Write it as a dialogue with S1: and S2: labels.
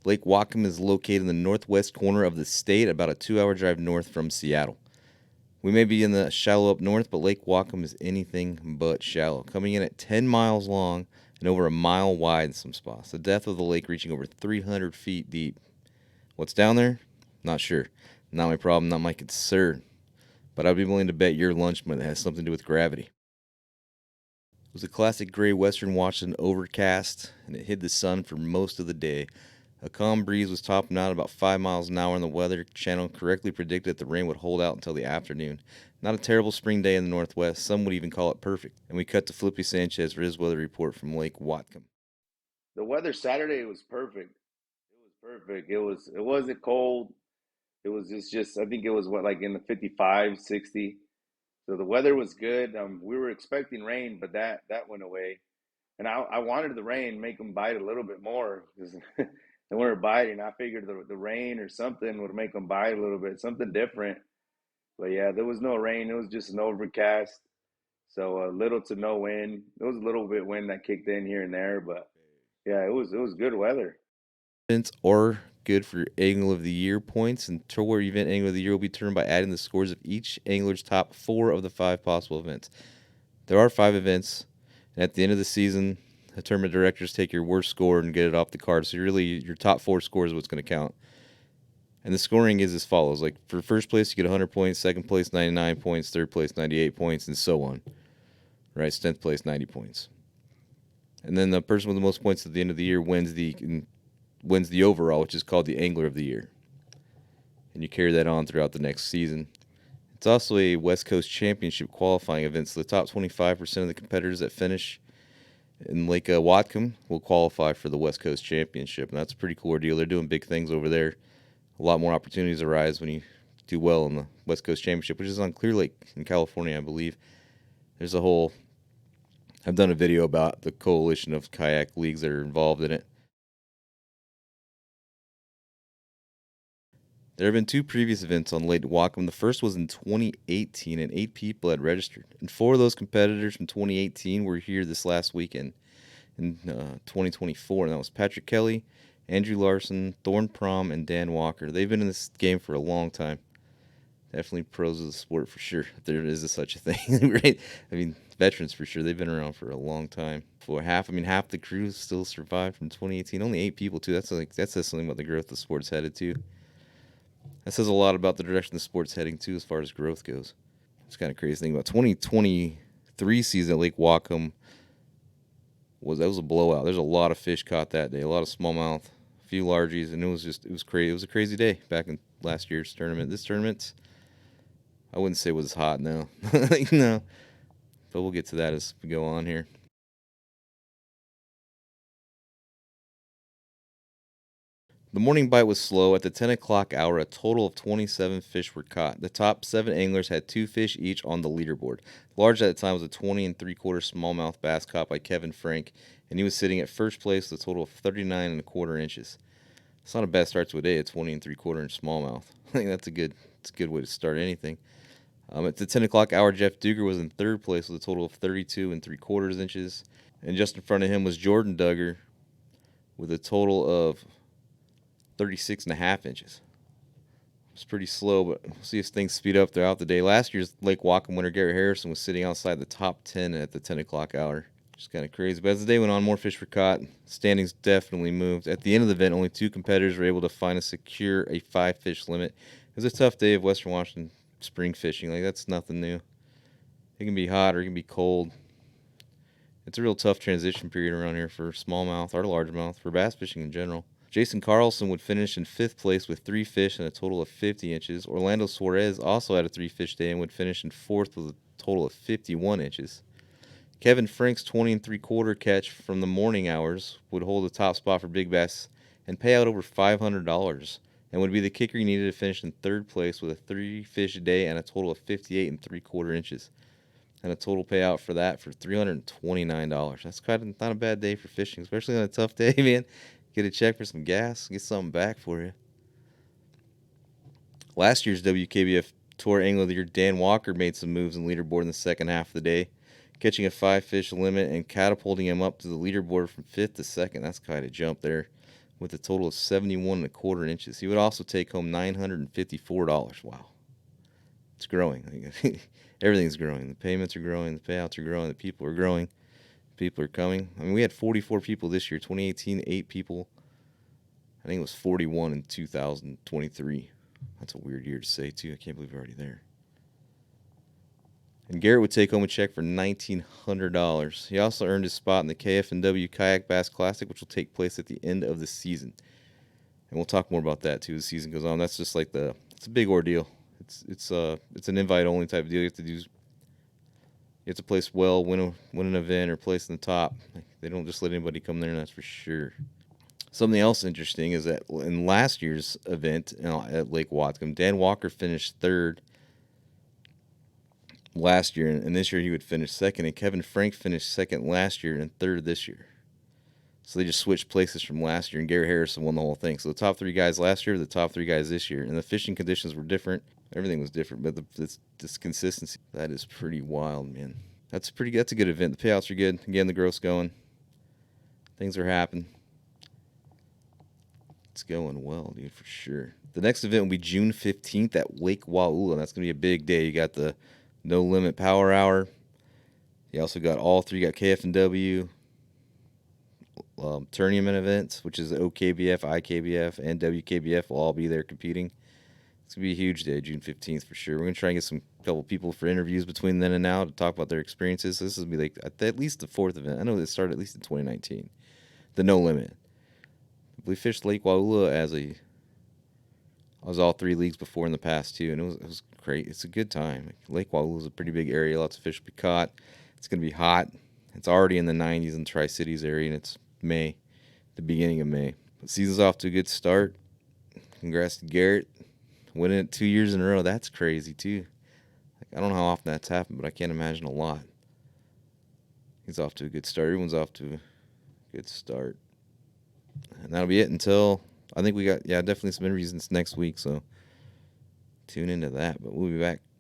S1: Lake Whatcom is located in the northwest corner of the state, about a 2-hour drive north from Seattle. We may be in the shallow up north, but Lake Whatcom is anything but shallow, coming in at 10 miles long and over a mile wide in some spots. The depth of the lake reaching over 300 feet deep. What's down there? Not sure. Not my problem, not my concern. But I'd be willing to bet your lunch money that has something to do with gravity. It was a classic gray western Washington overcast, and it hid the sun for most of the day. A calm breeze was topping out about 5 miles an hour, and the Weather Channel correctly predicted that the rain would hold out until the afternoon. Not a terrible spring day in the northwest. Some would even call it perfect. And we cut to Flippy Sanchez for his weather report from Lake Whatcom.
S2: The weather Saturday was perfect. It was perfect. It wasn't cold. It was just I think it was like in the 55, 60. So the weather was good. We were expecting rain, but that went away. And I wanted the rain, make them bite a little bit more because they weren't biting. I figured the rain or something would make them bite a little bit, something different. But yeah, there was no rain. It was just an overcast. So little to no wind. There was a little bit wind that kicked in here and there, but yeah, it was good weather.
S1: Events are good for your Angler of the Year points, and Tour Event Angler of the Year will be determined by adding the scores of each angler's top 4 of the 5 possible events. There are 5 events, and at the end of the season, the tournament directors take your worst score and get it off the card. So really, your top 4 scores is what's going to count. And the scoring is as follows. Like for first place, you get 100 points. Second place, 99 points. Third place, 98 points, and so on. Right? 10th place, 90 points. And then the person with the most points at the end of the year wins the overall, which is called the Angler of the Year. And you carry that on throughout the next season. It's also a West Coast Championship qualifying event, so the top 25% of the competitors that finish in Lake Whatcom will qualify for the West Coast Championship, and that's a pretty cool ordeal. They're doing big things over there. A lot more opportunities arise when you do well in the West Coast Championship, which is on Clear Lake in California, I believe. I've done a video about the coalition of kayak leagues that are involved in it. There have been 2 previous events on Lake Whatcom. The first was in 2018, and 8 people had registered. And 4 of those competitors from 2018 were here this last weekend in 2024, and that was Patrick Kelly, Andrew Larson, Thorne Prom, and Dan Walker. They've been in this game for a long time. Definitely pros of the sport for sure, if there is such a thing, right? I mean, veterans for sure. They've been around for a long time. Half the crew still survived from 2018. Only 8 people too. That says something about the growth the sport's headed to. That says a lot about the direction the sport's heading to as far as growth goes. It's kind of crazy thing about 2023 season at Lake Whatcom was a blowout. There's a lot of fish caught that day, a lot of smallmouth, a few largies, and it was crazy. It was a crazy day back in last year's tournament. This tournament, I wouldn't say it was as hot, no. No. But we'll get to that as we go on here. The morning bite was slow. At the 10 o'clock hour, a total of 27 fish were caught. The top 7 anglers had 2 fish each on the leaderboard. Large at the time was a 20 3/4 smallmouth bass caught by Kevin Frank, and he was sitting at first place with a total of 39 1/4 inches. It's not a bad start to a day at 20 3/4 inch smallmouth. I think that's a good way to start anything. At the 10 o'clock hour, Jeff Duger was in third place with a total of 32 3/4 inches, and just in front of him was Jordan Duggar with a total of 36 1/2 inches. It's pretty slow, but we'll see if things speed up throughout the day. Last year's Lake Whatcom winner Garrett Harrison was sitting outside the top 10 at the 10 o'clock hour. Just kind of crazy. But as the day went on, more fish were caught. Standings definitely moved. At the end of the event, only 2 competitors were able to secure a 5-fish limit. It was a tough day of Western Washington spring fishing. Like, that's nothing new. It can be hot or it can be cold. It's a real tough transition period around here for smallmouth or largemouth, for bass fishing in general. Jason Carlson would finish in 5th place with 3 fish and a total of 50 inches. Orlando Suarez also had a 3-fish day and would finish in 4th with a total of 51 inches. Kevin Frank's 20 3/4 catch from the morning hours would hold the top spot for big bass and pay out over $500, and would be the kicker he needed to finish in 3rd place with a 3-fish day and a total of 58 3/4 inches. And a total payout for that for $329. That's not a bad day for fishing, especially on a tough day, man. Get a check for some gas, get something back for you. Last year's WKBF Tour Angler of the Year, Dan Walker, made some moves in leaderboard in the second half of the day, catching a 5-fish limit and catapulting him up to the leaderboard from 5th to 2nd. That's quite a jump there. with a total of 71 and a quarter inches. He would also take home $954. Wow. It's growing. Everything's growing. The payments are growing. The payouts are growing. The people are growing. People are coming. I mean, we had 44 people this year. 2018, 8 people. I think it was 41 in 2023. That's a weird year to say, too. I can't believe we're already there. And Garrett would take home a check for $1,900. He also earned his spot in the KFNW Kayak Bass Classic, which will take place at the end of the season. And we'll talk more about that too as the season goes on. That's just like it's a big ordeal. It's an invite only type of deal. You have to place well, win an event, or place in the top. They don't just let anybody come there, that's for sure. Something else interesting is that in last year's event at Lake Whatcom, Dan Walker finished third last year, and this year he would finish second, and Kevin Frank finished second last year and third this year. So they just switched places from last year, and Gary Harrison won the whole thing. So the top 3 guys last year, the top 3 guys this year, and the fishing conditions were different. Everything was different, but this consistency, that is pretty wild, man. That's a good event. The payouts are good. Again, the growth's going. Things are happening. It's going well, dude, for sure. The next event will be June 15th at Lake Wallula. That's going to be a big day. You got the No Limit Power Hour. You also got all 3. You got KFNW, tournament events, which is OKBF, IKBF, and WKBF will all be there competing. It's going to be a huge day, June 15th for sure. We're going to try and get a couple people for interviews between then and now to talk about their experiences. This will be like at least the 4th event. I know it started at least in 2019. The No Limit. We fished Lake Wallula I was all 3 leagues before in the past too, and it was great. It's a good time. Lake Wallula is a pretty big area. Lots of fish to be caught. It's going to be hot. It's already in the 90s in the Tri-Cities area, and it's May, the beginning of May. The season's off to a good start. Congrats to Garrett. Winning it 2 years in a row. That's crazy, too. I don't know how often that's happened, but I can't imagine a lot. He's off to a good start. Everyone's off to a good start. And that'll be it until I think we got, definitely some interviews next week, so tune into that. But we'll be back